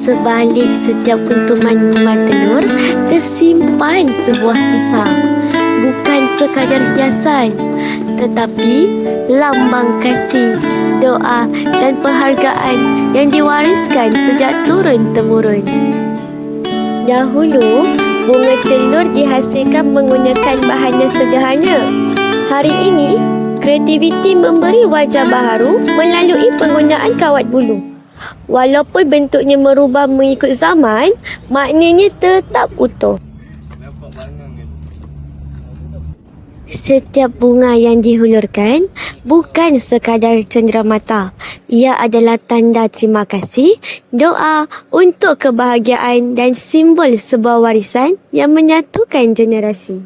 sebalik setiap kuntuman bunga telur tersimpan sebuah kisah. Bukan sekadar hiasan, tetapi lambang kasih, doa dan penghargaan yang diwariskan sejak turun-temurun. Dahulu, bunga telur dihasilkan menggunakan bahan yang sederhana. Hari ini, kreativiti memberi wajah baharu melalui penggunaan kawat bulu. Walaupun bentuknya merubah mengikut zaman, maknanya tetap utuh. Setiap bunga yang dihulurkan bukan sekadar cenderamata. Ia adalah tanda terima kasih, doa untuk kebahagiaan dan simbol sebuah warisan yang menyatukan generasi.